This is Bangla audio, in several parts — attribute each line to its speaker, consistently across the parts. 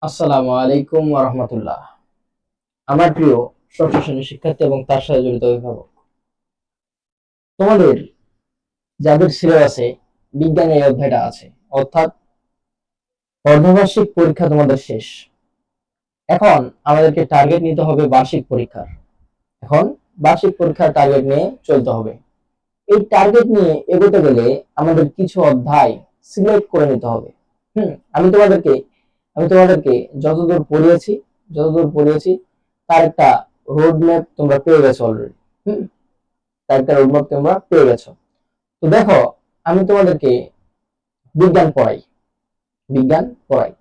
Speaker 1: আসসালামু আলাইকুম ওয়া রাহমাতুল্লাহ। আমার প্রিয় ষষ্ঠ শ্রেণীর শিক্ষার্থী এবং তার সাথে জড়িত অভিভাবক, তোমাদের যাদের সিলেবাসে বিজ্ঞানের এই অধ্যায়টা আছে, অর্থাৎ অর্ধবার্ষিক পরীক্ষা তোমাদের শেষ। এখন আমাদেরকে টার্গেট নিতে হবে বার্ষিক পরীক্ষার। এখন বার্ষিক পরীক্ষার টার্গেট নিয়ে চলতে হবে। এই টার্গেট নিয়ে এগোতে গেলে আমাদের কিছু অধ্যায় সিলেক্ট করে নিতে হবে। আমি তোমাদেরকে আমি তোমাদেরকে যতদূর পড়িয়েছি তার একটা রোড ম্যাপ তোমরা পেয়ে গেছো অলরেডি। তার একটা রোড ম্যাপ তোমরা পেয়ে গেছো। তো দেখো, আমি তোমাদেরকে বিজ্ঞান পড়াই বিজ্ঞান পড়াই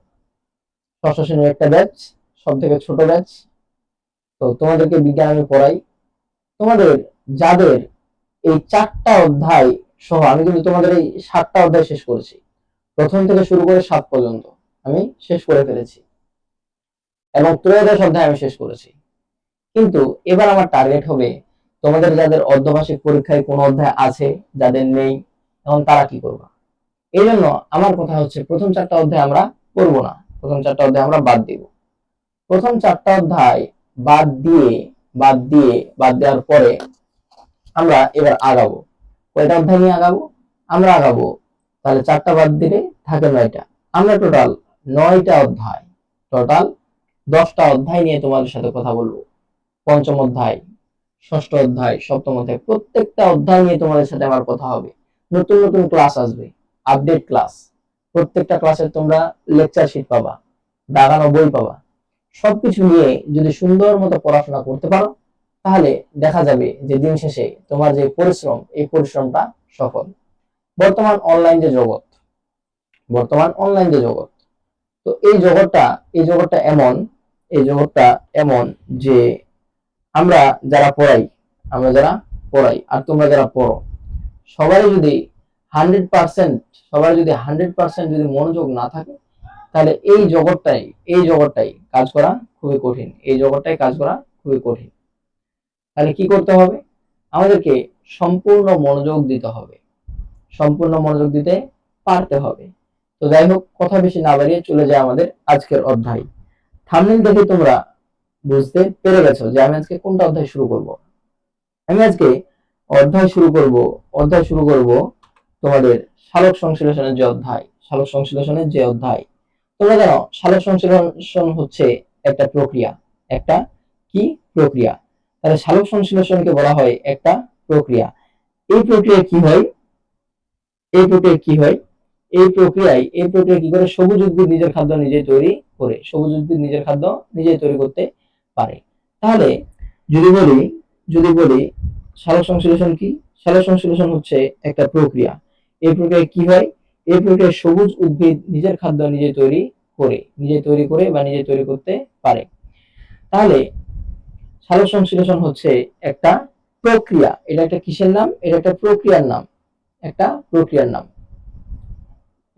Speaker 1: ষষ্ঠ শ্রেণীর একটা ব্যাচ, সব থেকে ছোট ব্যাচ। তো তোমাদেরকে বিজ্ঞান আমি পড়াই। তোমাদের যাদের এই 4টা অধ্যায় সহ, আমি কিন্তু তোমাদের এই 7টা অধ্যায় শেষ করেছি, প্রথম থেকে শুরু করে 7 পর্যন্ত আমি শেষ করে ফেলেছি এবং ত্রয়োদশ অধ্যায় আমি শেষ করেছি। কিন্তু এবার আমার টার্গেট হবে তোমাদের যাদের অর্ধবার্ষিক পরীক্ষায় কোনো অধ্যায় আছে, যাদের নেই, এখন তারা কি করবা। এই জন্য আমার কথা হচ্ছে, প্রথম 4টা অধ্যায় আমরা পড়বো না, প্রথম 4টা অধ্যায় আমরা বাদ দিব। প্রথম 4টা অধ্যায় বাদ দেওয়ার পরে আমরা এবার আগাবো। কয়টা অধ্যায় নিয়ে আগাবো? আমরা আগাবো, তাহলে 4টা বাদ দিলে থাকে 9টা। আমরা টোটাল 10টা অধ্যায় নিয়ে তোমাদের সাথে কথা বলবো। পঞ্চম অধ্যায়, ষষ্ঠ অধ্যায়, সপ্তম অধ্যায়, প্রত্যেকটা অধ্যায় নিয়ে তোমাদের সাথে আমার কথা হবে। নতুন নতুন ক্লাস আসবে, আপডেট ক্লাস। প্রত্যেকটা ক্লাসের তোমরা লেকচার শিট পাবা, দাগানো বই পাবা। সবকিছু নিয়ে যদি সুন্দর মতো পড়াশোনা করতে পারো, তাহলে দেখা যাবে যে দিন শেষে তোমার যে পরিশ্রম, এই পরিশ্রমটা সফল। বর্তমান অনলাইন যে জগৎ, তো এই জগৎটা এমন যে আমরা যারা পড়াই আর তোমরা যারা পড়ো, সবারই যদি 100% যদি মনোযোগ না থাকে, তাহলে এই জগৎটাই কাজ করা খুবই কঠিন। তাহলে কি করতে হবে? আমাদেরকে সম্পূর্ণ মনোযোগ দিতে হবে, সম্পূর্ণ মনোযোগ দিতে পারতে হবে। তো যাই হোক, কথা বেশি না বাড়িয়ে চলে যায় আমাদের আজকের অধ্যায়। থাম্বনেল দেখে তোমরা বুঝতে পেরে গেছো যে আমি আজকে কোনটা অধ্যায় শুরু করব। আমি আজকে অধ্যায় শুরু করব তোমাদের সালোক সংশ্লেষণের যে অধ্যায়। তোমরা জানো, সালোক সংশ্লেষণ হচ্ছে একটা প্রক্রিয়া। একটা কি প্রক্রিয়া? তাহলে সালোক সংশ্লেষণকে বলা হয় একটা প্রক্রিয়া। এই প্রক্রিয়ায় কি হয়? এই প্রক্রিয়ায় কি হয় এই প্রক্রিয়া কি করে? সবুজ উদ্ভিদ নিজের খাদ্য নিজেই তৈরি করতে পারে। তাহলে যদি বলি সালোক সংশ্লেষণ কি? সালোক সংশ্লেষণ হচ্ছে একটা প্রক্রিয়া। এই প্রক্রিয়ায় কি হয়? এই প্রক্রিয়ায় সবুজ উদ্ভিদ নিজের খাদ্য নিজে তৈরি করে বা নিজে তৈরি করতে পারে। তাহলে সালোক সংশ্লেষণ হচ্ছে একটা প্রক্রিয়া। এটা একটা কিসের নাম? এটা একটা প্রক্রিয়ার নাম।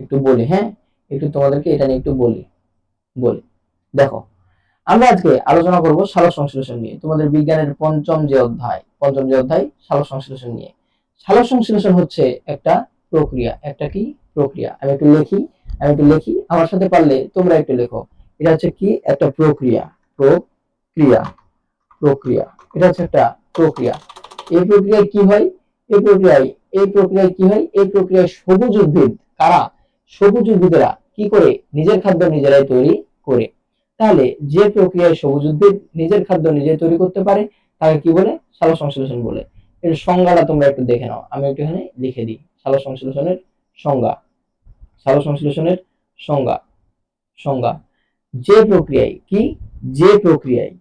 Speaker 1: একটু বলি, হ্যাঁ, একটু তোমাদেরকে এটা নিয়ে একটু বলি। দেখো, আমরা আজকে আলোচনা করব সালোক সংশ্লেষণ নিয়ে। তোমাদের বিজ্ঞানের পঞ্চম যে অধ্যায় সালোক সংশ্লেষণ নিয়ে। সালোক সংশ্লেষণ হচ্ছে একটা প্রক্রিয়া। একটা কি প্রক্রিয়া? আমি একটু লিখি, আমার সাথে পারলে তোমরা একটু লেখো। এটা হচ্ছে কি? একটা প্রক্রিয়া। প্রক্রিয়া এটা হচ্ছে একটা প্রক্রিয়া। এই প্রক্রিয়ায় কি হয়? এই প্রক্রিয়ায় সবুজ উদ্ভিদ, কারা? সবুজ উদ্ভিদেরা কি করে? নিজের খাদ্য নিজেরাই তৈরি করে। তাহলে যে প্রক্রিয়ায় সবুজ উদ্ভিদ নিজের খাদ্য নিজে তৈরি করতে পারে, তাকে কি বলে? সালোক সংশ্লেষণ বলে। এর সংজ্ঞাটা তোমরা একটু দেখে নাও, আমি একটু এখানে লিখে দিই। সালোক সংশ্লেষণের সংজ্ঞা। সালোক সংশ্লেষণের সংজ্ঞা সংজ্ঞা যে প্রক্রিয়ায় কি? যে প্রক্রিয়ায়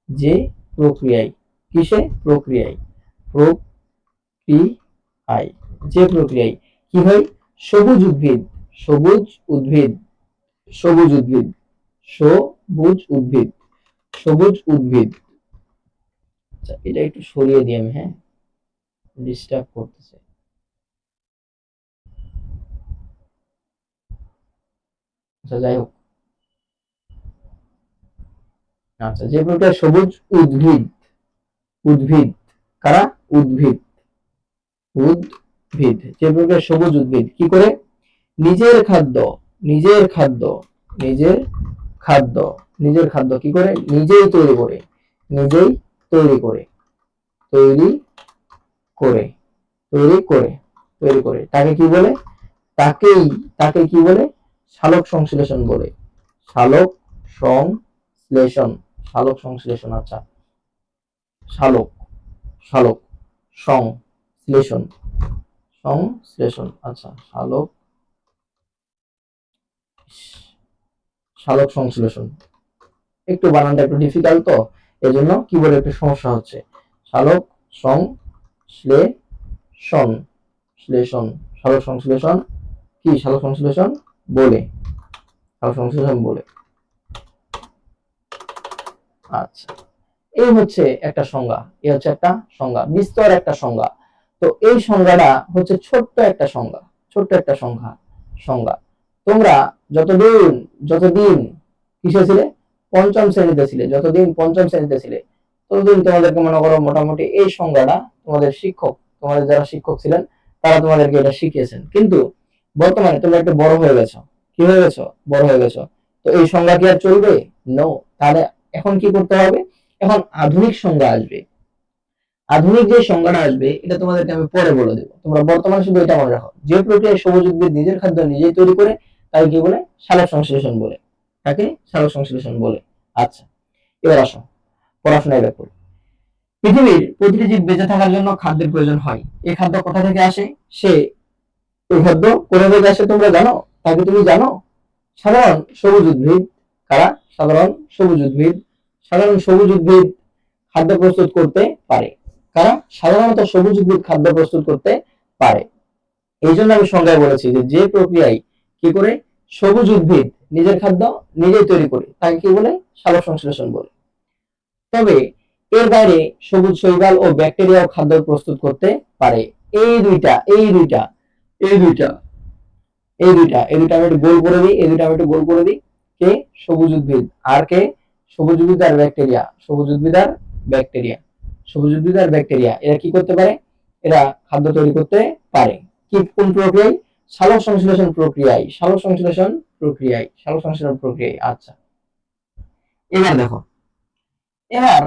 Speaker 1: যে প্রক্রিয়ায় কিসে? প্রক্রিয়ায় প্রক্রিয়ায় যে প্রক্রিয়ায় কি হয়? সবুজ উদ্ভিদ সবুজ উদ্ভিদ সবুজ উদ্ভিদ সবুজ উদ্ভিদ সবুজ উদ্ভিদ আচ্ছা, এটা একটু সরিয়ে দিই আমি, হ্যাঁ, ডিস্টার্ব করতেছে। আচ্ছা, যাই হোক। আচ্ছা, যে প্রক্রিয়া সবুজ উদ্ভিদ উদ্ভিদ কারা? উদ্ভিদ যে প্রক্রিয়া সবুজ উদ্ভিদ কি করে? নিজের খাদ্য নিজের খাদ্য, নিজের খাদ্য কি করে? নিজেই তৈরি করে, নিজেই তৈরি করে, তৈরি করে, তৈরি করে, তৈরি করে, তাকে কি বলে? তাকেই, তাকে কি বলে? সালোক সংশ্লেষণ বলে। সালোক সংশ্লেষণ, সালোক সংশ্লেষণ। আচ্ছা, সালোক, সালোক সংশ্লেষণ, সংশ্লেষণ। আচ্ছা, সালোক, সালোক সংশ্লেষণ। একটু বানানটা একটু ডিফিকাল্ট, তো এজন্য কিবোর্ডে একটু সমস্যা হচ্ছে। সালোক সংশ্লেষণ, শ্লেষণ, সালোক সংশ্লেষণ কি? সালোক সংশ্লেষণ বলে, সালোক সংশ্লেষণ বলে। আচ্ছা, এই হচ্ছে একটা সংজ্ঞা, এই হচ্ছে একটা সংজ্ঞা, বিস্তর একটা সংজ্ঞা। তো এই সংজ্ঞাটা হচ্ছে ছোট্ট একটা সংজ্ঞা, ছোট্ট একটা সংজ্ঞা, সংজ্ঞা। তোমরা যতদিন, যতদিন কিসে ছিলে? পঞ্চম শ্রেণীতে ছিলে, যতদিন পঞ্চম শ্রেণীতে ছিলে ততদিন তোমাদেরকে মনে করো মোটামুটি এই সংজ্ঞাটা তোমাদের শিক্ষক, তোমাদের যারা শিক্ষক ছিলেন তারা তোমাদেরকে এটা শিখিয়েছেন। কিন্তু বর্তমানে তোমরা একটু বড় হয়ে গেছো। কি হয়ে গেছো? বড় হয়ে গেছো। তো এই সংজ্ঞা কি আর চলবে? নো। তাহলে এখন কি করতে হবে? এখন আধুনিক সংজ্ঞা আসবে। আধুনিক যে সংজ্ঞাটা আসবে এটা তোমাদেরকে আমি পরে বলে দেবো, তোমরা বর্তমানে শুধু এটা মনে রাখো। যে প্রক্রিয়ায় সবুজ উদ্ভিদ নিজের খাদ্য নিজেই তৈরি করে তাকে কি বলে? সালোক সংশ্লেষণ বলে, তাকে সালোক সংশ্লেষণ বলে। আচ্ছা, এবার আসো পড়াশোনায় ব্যাপার। পৃথিবীর প্রতিটি জীব বেঁচে থাকার জন্য খাদ্যের প্রয়োজন হয়। এই খাদ্য কোথা থেকে আসে? সে এই খাদ্য কোথা থেকে আসে তোমরা জানো? তাকে তুমি জানো? সাধারণ সবুজ উদ্ভিদ। কারা? সাধারণ সবুজ উদ্ভিদ। সাধারণ সবুজ উদ্ভিদ খাদ্য প্রস্তুত করতে পারে। কারা? সাধারণত সবুজ উদ্ভিদ খাদ্য প্রস্তুত করতে পারে। এই জন্য আমি সংজ্ঞায় বলেছি যে যে প্রক্রিয়ায় কি করে সবুজ উদ্ভিদ নিজের খাদ্য নিজেই তৈরি করে তাকে কি বলে? সালোক সংশ্লেষণ বলে। তবে এর বাইরে সবুজ শৈবাল ও ব্যাকটেরিয়াও খাদ্য প্রস্তুত করতে পারে। এই দুইটা, এই দুইটা, এই দুইটা, এই দুইটা, এই দুইটা আমি একটু গোল করে দিই, এই দুইটা আমি একটু গোল করে দিই। কে? সবুজ উদ্ভিদ। আর কে? সবুজ উদ্ভিদ আর ব্যাকটেরিয়া, সবুজ উদ্ভিদ আর ব্যাকটেরিয়া, সবুজ উদ্ভিদ আর ব্যাকটেরিয়া এরা কি করতে পারে? এরা খাদ্য তৈরি করতে পারে। কি? কোন প্রক্রিয়ায়? সালোক সংশ্লেষণ প্রক্রিয়ায়, সালোক সংশ্লেষণ প্রক্রিয়ায়, সালোক সংশ্লেষণ প্রক্রিয়ায়। আচ্ছা, এবার দেখো, এবার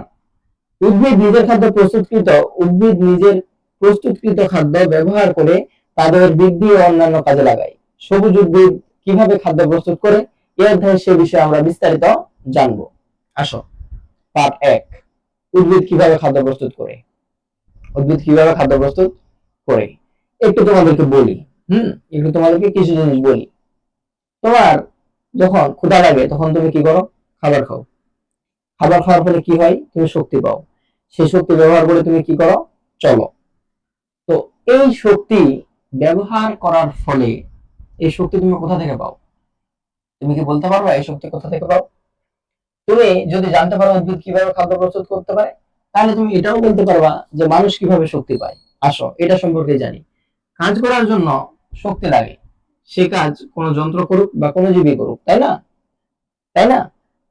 Speaker 1: উদ্ভিদ নিজের খাদ্য প্রস্তুতকৃত, উদ্ভিদ নিজের প্রস্তুতকৃত খাদ্য ব্যবহার করে তাদের বৃদ্ধি ও অন্যান্য কাজে লাগায়। সবুজ উদ্ভিদ কিভাবে খাদ্য প্রস্তুত করে এই অধ্যায়ে সে বিষয়ে আমরা বিস্তারিত জানবো। আসো, পার্ট 1, উদ্ভিদ কিভাবে খাদ্য প্রস্তুত করে। উদ্ভিদ কিভাবে খাদ্য প্রস্তুত করে একটু তোমাদেরকে বলি। একটু তোমাদেরকে কিছু জিনিস বলি। তোমার যখন ক্ষুধা লাগে তখন তুমি কি করো? খাবার খাও। খাবার খাওয়ার ফলে কি হয়? তুমি শক্তি পাও। সেই শক্তি ব্যবহার করে তুমি কি করো? চলো। তো এই শক্তি ব্যবহার করার ফলে এই শক্তি তুমি কোথা থেকে পাও? তুমি কি বলতে পারবা এই শক্তি কোথা থেকে পাও? তুমি যদি জানতে পারো উদ্ভিদ কিভাবে খাদ্য প্রস্তুত করতে পারে তাহলে তুমি এটাও বলতে পারবা যে মানুষ কিভাবে শক্তি পায়। আসো এটা সম্পর্কে জানি। কাজ করার জন্য শক্তি লাগে, সে কাজ কোনো যন্ত্র করুক বা কোনো জীবী করুক, তাই না? তাই না?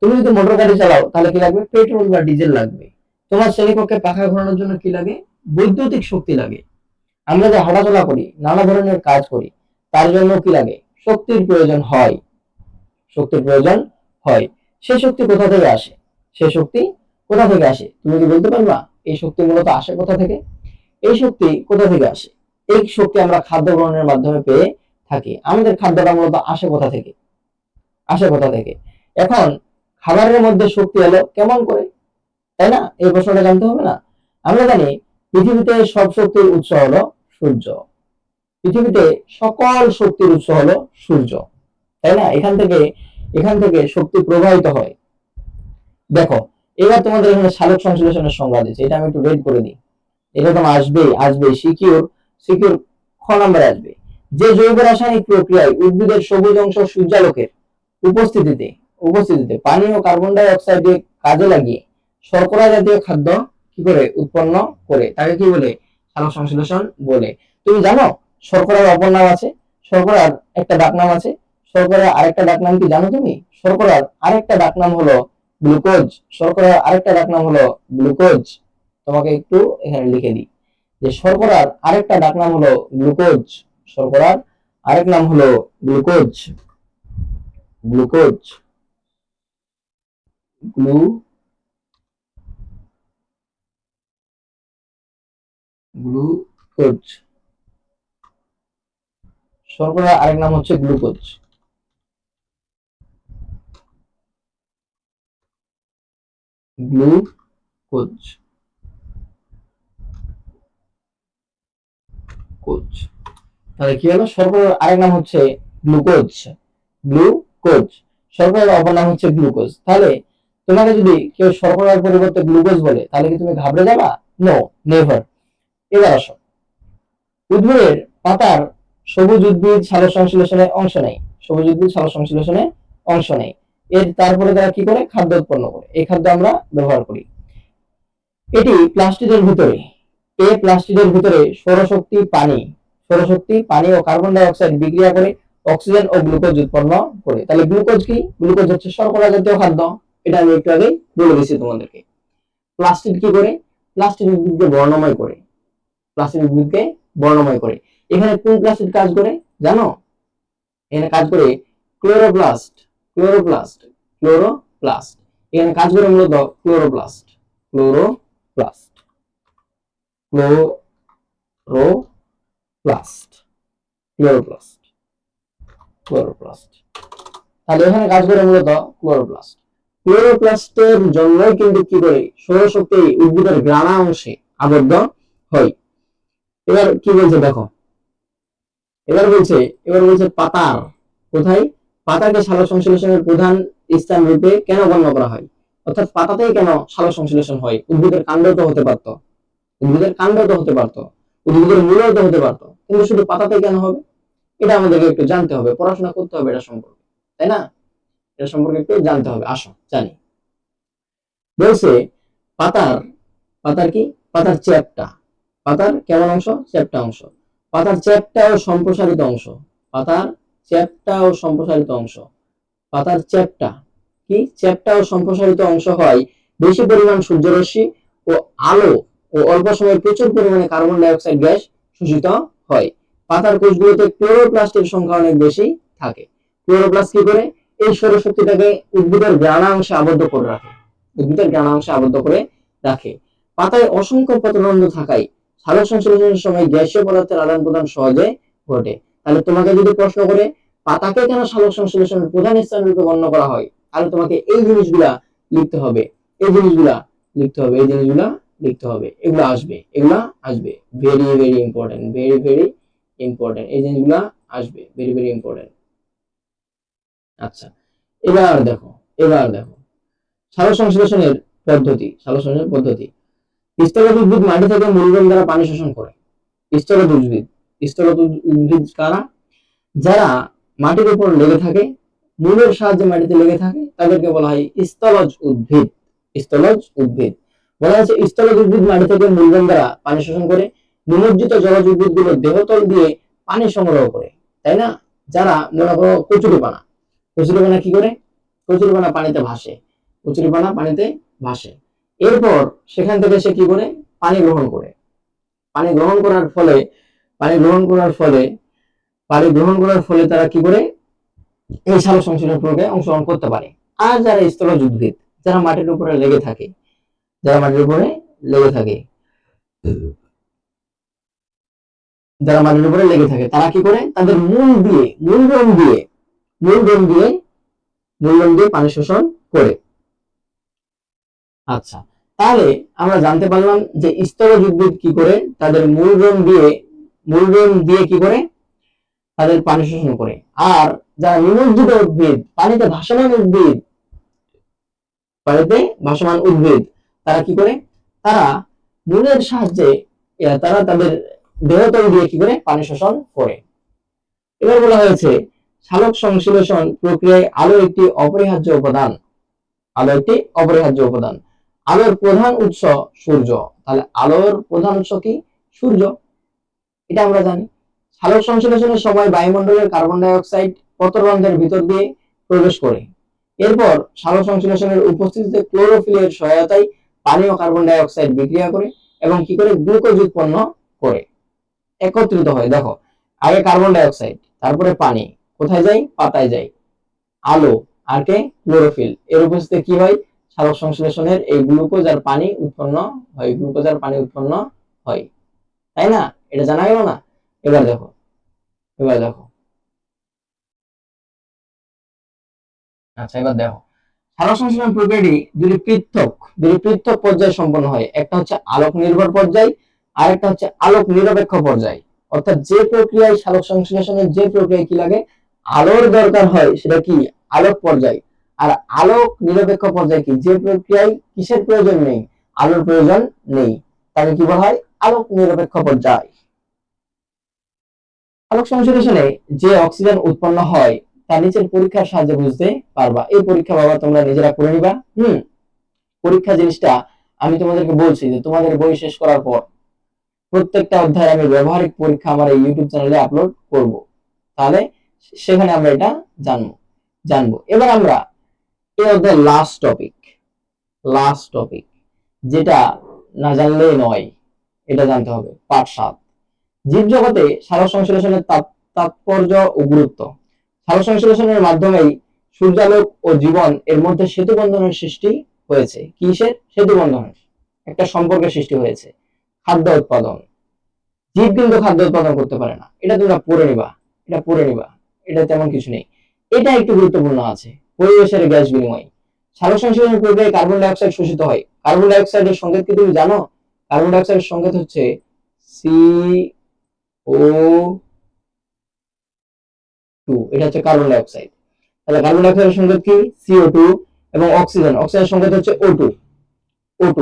Speaker 1: তুমি যদি মোটর গাড়ি চালাও তাহলে কি লাগবে? পেট্রোল বা ডিজেল লাগবে। তোমার শ্রেণীকক্ষে পাখা ঘোরানোর জন্য কি লাগে? বৈদ্যুতিক শক্তি লাগে। আমরা যে হাঁটাচলা করি, নানা ধরনের কাজ করি, তার জন্য কি লাগে? শক্তির প্রয়োজন হয়, শক্তির প্রয়োজন হয়। সেই শক্তি কোথা থেকে আসে? সেই শক্তি কোথা থেকে আসে তুমি কি বলতে পারবা? এই শক্তি মূলত আসে কোথা থেকে? এই শক্তি কোথা থেকে আসে? এই শক্তি আমরা খাদ্য গ্রহণের মাধ্যমে পেয়ে থাকি। আমাদের খাদ্যটা মূলত আসে কোথা থেকে? আসে কোথা থেকে? এখন খাবারের মধ্যে শক্তি এলো কেমন করে, তাই না? এই প্রশ্নটা জানতে হবে না? আমরা জানি পৃথিবীতে সব শক্তির উৎস হলো সূর্য। পৃথিবীতে সকল শক্তির উৎস হলো সূর্য, তাই না? এখান থেকে শক্তি প্রবাহিত হয়। দেখো, এবার তোমাদের এখানে সালোক সংশ্লেষণের সংজ্ঞা দিচ্ছে, এটা আমি একটু রেড করে দিই। এটা তোমার আসবে সিকিউর, সিকিউর খ নাম্বারে আসবে। যে জৈব রাসায়নিক প্রক্রিয়ায় উদ্ভিদের সবুজ অংশ সূর্যালোকের উপস্থিতিতে উপস্থিতিতে পানি ও কার্বন ডাই অক্সাইডকে কাজে লাগিয়ে শর্করা জাতীয় খাদ্য কি করে উৎপন্ন করে তাকে কি বলে? সালোক সংশ্লেষণ বলে। তুমি জানো শর্করার অপর নাম আছে? শর্করার একটা ডাকনাম আছে। শর্করার আরেকটা ডাকনাম কি জানো তুমি? শর্করার আরেকটা ডাকনাম হলো গ্লুকোজ। শর্করার আরেকটা ডাকনাম হলো গ্লুকোজ। তোমাকে একটু এখানে লিখে দিই যে শর্করার আরেকটা ডাকনাম হলো গ্লুকোজ। শর্করার আরেক নাম হলো গ্লুকোজ, গ্লুকোজ। গ্লুকোজ। শর্করার আরেক নাম হচ্ছে গ্লুকোজ। গ্লুকোজ তাহলে কি হলো, শর্করার আরেক নাম হচ্ছে গ্লুকোজ। গ্লুকোজ শর্করার অপর নাম হচ্ছে গ্লুকোজ। তাহলে তোমাকে যদি কেউ শর্করার পরিবর্তে গ্লুকোজ বলে তাহলে কি তুমি ঘাবড়ে যাবা? No, never. এবার আসো, উদ্ভিদের পাতার সবুজ উদ্ভিদ সালোকসংশ্লেষণে অংশ নেয়। সবুজ উদ্ভিদ সালোকসংশ্লেষণে অংশ নেয়। এর তারপরে তারা কি করে? খাদ্য উৎপন্ন করে। এই খাদ্য আমরা ব্যবহার করি। এটি প্লাস্টিকের ভিতরে, প্লাস্টিকের ভিতরে সৌরশক্তি, পানি ও কার্বন ডাই অক্সাইড বিক্রিয়া করে অক্সিজেন ও গ্লুকোজ উৎপন্ন করে। তাহলে গ্লুকোজ কি? গ্লুকোজ হচ্ছে শর্করা জাতীয় খাদ্য। এটা আমি একটু আগে বলে দিয়েছি তোমাদেরকে। প্লাস্টিক কি করে? প্লাস্টিক উদ্ভিদকে বর্ণময় করে। এখানে কোন প্লাস্টিক কাজ করে জানো? এখানে কাজ করে ক্লোরোপ্লাস্ট। এখানে কাজ করে মূলত ক্লোরোপ্লাস্ট। তাহলে এখানে কাজ করে মূলত ক্লোরোপ্লাস্ট। ক্লোরোপ্লাস্টের জন্যই কিন্তু কি করে? সৌরশক্তি উদ্ভিদের গ্রানা অংশে আবদ্ধ হয়। এবার কি বলছে দেখো, এবার বলছে পাতার, কোথায়? পাতাকে সালোকসংশ্লেষণের প্রধান স্থান রূপে কেন গণ্য করা হয়? অর্থাৎ পাতাতেই কেন সালোকসংশ্লেষণ হয়? উদ্ভিদের কাণ্ড তো হতে পারতো, উদ্ভিদের মূলেও তো হতে পারতো, কিন্তু শুধু পাতাতেই কেন হবে? এটা আমাদেরকে একটু জানতে হবে, পড়াশোনা করতে হবে এটা সম্পর্কে, তাই না? এটা সম্পর্কে একটু জানতে হবে। আসো জানি। বলছে পাতার কি? পাতার চ্যাপ্টা। পাতার কেমন অংশ? চ্যাপ্টা অংশ। পাতার চ্যাপ্টা ও সম্প্রসারিত অংশ। পাতার চ্যাপ্টা ও সম্প্রসারিত অংশ হয় বেশি পরিমাণ সূর্যরশ্মি ও আলো ও অল্প সময়ে প্রচুর পরিমাণে কার্বন ডাই অক্সাইড গ্যাস শোষিত হয়। পাতার কোষগুলোতে ক্লোরোপ্লাস্টের সংখ্যা অনেক বেশি থাকে। ক্লোরোপ্লাস্ট কি করে? এই সৌরশক্তিটাকে উদ্ভিদের গ্রানাংশে আবদ্ধ করে রাখে। পাতায় অসংখ্য পত্ররন্ধ্র থাকায় সালোক সংশ্লেষণের সময় গ্যাসীয় পদার্থের আদান প্রদান সহজে ঘটে। তাহলে তোমাকে যদি প্রশ্ন করে পাতাকে কেন সালোক সংশ্লেষণের প্রধান স্থান রূপে গণ্য করা হয়, তাহলে তোমাকে এই জিনিসগুলা লিখতে হবে। এগুলো আসবে, ভেরি ভেরি ইম্পর্টেন্ট, এই জিনিসগুলো আসবে, ভেরি ইম্পর্টেন্ট। আচ্ছা, এবার দেখো সালোক সংশ্লেষণের পদ্ধতি। স্থলজ উদ্ভিদ মাটি থেকে মূলগ্রন্থ দ্বারা পানি শোষণ করে। স্থলজ উদ্ভিদ কারা? যারা মাটির উপর লেগে থাকে, মূলের সাহায্যে মাটিতে লেগে থাকে, তাদেরকে বলা হয় স্থলজ উদ্ভিদ। বলা হচ্ছে স্থলজ উদ্ভিদ মাটি থেকে মূলগ্রন্থ দ্বারা পানি শোষণ করে। নিমজ্জিত জলজ উদ্ভিদগুলো দেহতল দিয়ে পানি সংগ্রহ করে, তাই না? যারা মনে করো কচুরিপানা কি করে? কচুরিপানা পানিতে ভাসে। এরপর সেখান থেকে সে কি করে? পানি গ্রহণ করে। পানি গ্রহণ করার ফলে তারা কি করে? এই সালোক সংশ্লেষণ প্রক্রিয়ায় অংশগ্রহণ করতে পারে। আর যারা স্থলজ উদ্ভিদ, যারা মাটির উপরে লেগে থাকে, তারা কি করে? তাদের মূলগ্রন্থ দিয়ে পানি শোষণ করে। আচ্ছা, তাহলে আমরা জানতে পারলাম যে স্থলজ উদ্ভিদ কি করে? তাদের মূলগ্রন্থ দিয়ে কি করে? তাদের পানি শোষণ করে। আর যারা নিমজ্জিত উদ্ভিদ, পানিতে ভাসমান উদ্ভিদ, তারা কি করে? তারা মূলের সাহায্যে তারা তাদের দেহতল দিয়ে কি করে? পানি শোষণ করে। এবার বলা হয়েছে সালোক সংশ্লেষণ প্রক্রিয়ায় আলো একটি অপরিহার্য উপাদান। আলোর প্রধান উৎস সূর্য। তাহলে আলোর প্রধান উৎস কি? সূর্য। এটা আমরা জানি। সালোক সংশ্লেষণের সময় বায়ুমণ্ডলের কার্বন ডাই অক্সাইড পত্ররন্ধ্রের ভিতর দিয়ে প্রবেশ করে। এরপর সালোক সংশ্লেষণের উপস্থিতিতে ক্লোরোফিলের সহায়তায় পানি ও কার্বন ডাই অক্সাইড বিক্রিয়া করে এবং কি করে? গ্লুকোজ উৎপন্ন করে, একত্রিত হয়। দেখো, আগে কার্বন ডাই অক্সাইড, তারপরে পানি, কোথায় যায়? পাতায় যায়। আলো আর কে? ক্লোরোফিল। এর উপস্থিতিতে কি হয়? সালোক সংশ্লেষণের এই গ্লুকোজ আর পানি উৎপন্ন হয়, গ্লুকোজ আর পানি উৎপন্ন হয়, তাই না? এটা জানা গেল না? এবার দেখো, এবার দেখো, আচ্ছা এবার দেখো, সালোক সংশ্লেষণ প্রক্রিয়াটি দুটি পৃথক পর্যায়ে সম্পন্ন হয়। একটা হচ্ছে আলোক নির্ভর পর্যায়, আর একটা হচ্ছে আলোক নিরপেক্ষ পর্যায়। অর্থাৎ যে প্রক্রিয়ায় সালোক সংশ্লেষণের যে প্রক্রিয়ায় কি লাগে, আলোর দরকার হয়, সেটা কি আলোক পর্যায়। আর আলোক নিরপেক্ষ পর্যায় কি, যে প্রক্রিয়ায় কিসের প্রয়োজন নেই, আলোর প্রয়োজন নেই, তাকে কি বলা হয়, আলোক নিরপেক্ষ পর্যায়। আলোক সংশ্লেষণে যে অক্সিজেন উৎপন্ন হয় তা নিচের পরীক্ষার সাহায্যে বুঝতে পারবা। এই পরীক্ষা বাবা তোমরা নিজেরা করে নিবা। পরীক্ষা জিনিসটা আমি তোমাদেরকে বলছি যে তোমাদের বই শেষ করার পর প্রত্যেকটা অধ্যায়ে আমি ব্যবহারিক পরীক্ষা আমার এই ইউটিউব চ্যানেলে আপলোড করব, তাহলে সেখানে আমরা এটা জানবো। এবার আমরা এই অধ্যায়ের লাস্ট টপিক যেটা না জানলেই নয়, এটা জানতে হবে, পার্ট 7, জীবজগতে সালোক সংশ্লেষণের তাৎপর্য ও গুরুত্ব। সালোক সংশ্লেষণের মাধ্যমেই সূর্যালোক ও জীবন এর মধ্যে সেতু বন্ধনের সৃষ্টি হয়েছে। কিসের সেতু বন্ধনের? একটা সম্পর্কের সৃষ্টি হয়েছে, খাদ্য উৎপাদন। জীব কিন্তু খাদ্য উৎপাদন করতে পারে না, এটা তোমরা পড়ে নিবা, এটা তেমন কিছু নেই। এটা একটু গুরুত্বপূর্ণ আছে, পরিবেশের গ্যাস বিনিময়। সালোক সংশ্লেষণ প্রক্রিয়ায় কার্বন ডাই অক্সাইড শোষিত হয়। কার্বন ডাই অক্সাইডের সংকেত কি তুমি জানো? কার্বন ডাই অক্সাইডের সংকেত হচ্ছে CO2, এটা হচ্ছে কার্বন ডাই অক্সাইড। তাহলে কার্বন ডাই অক্সাইডের সংকেত কি, CO2, এবং অক্সিজেনের সংকেত হচ্ছে O2। O2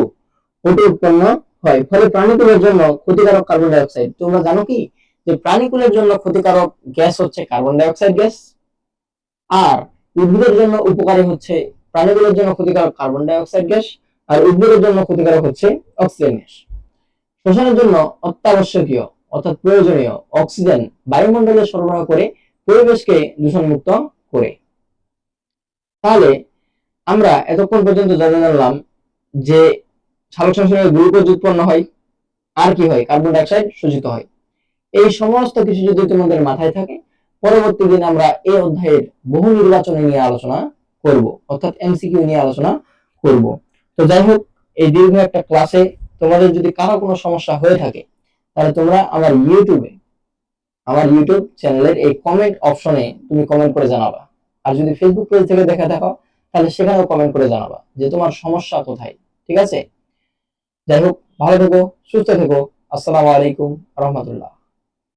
Speaker 1: উৎপন্ন হয়। ফলে প্রাণীকুলের জন্য ক্ষতিকারক কার্বন ডাই অক্সাইড। তোমরা জানো কি যে প্রাণীকুলের জন্য ক্ষতিকারক গ্যাস হচ্ছে কার্বন ডাই অক্সাইড গ্যাস, আর উদ্ভিদের জন্য উপকারী হচ্ছে, প্রাণীকুলের জন্য ক্ষতিকারক কার্বন ডাই অক্সাইড গ্যাস, আর উদ্ভিদের জন্য ক্ষতিকারক হচ্ছে অক্সিজেন গ্যাস। শ্বসনের জন্য অত্যাবশ্যকীয় অর্থাৎ প্রয়োজনীয় অক্সিজেন বায়ুমণ্ডলে সরবরাহ করে পরিবেশকে দূষণমুক্ত করে। তাহলে আমরা এতক্ষণ পর্যন্ত জানলাম যে সালোক সংশ্লেষণে গ্লুকোজ উৎপন্ন হয়, আর কি হয়, কার্বন ডাই অক্সাইড শোষিত হয়। এই সমস্ত কিছু যদি তোমাদের মাথায় থাকে, পরবর্তী দিন আমরা এই অধ্যায়ের বহু নির্বাচনী নিয়ে আলোচনা করব, অর্থাৎ এমসিকিউ নিয়ে আলোচনা করব। তো যাই হোক, এই দীর্ঘ একটা ক্লাসে তোমাদের যদি কারো কোনো সমস্যা হয়ে থাকে, তাহলে তোমরা আমার ইউটিউব চ্যানেলের এই কমেন্ট অপশনে তুমি কমেন্ট করে জানাবা। আর যদি ফেসবুক পেজ থেকে দেখো, তাহলে সেখানেও কমেন্ট করে জানাবা যে তোমার সমস্যা কোথায়। ঠিক আছে? যাই হোক, ভালো থেকো, সুস্থ থেকো। আসসালামু আলাইকুম রহমতুল্লাহ।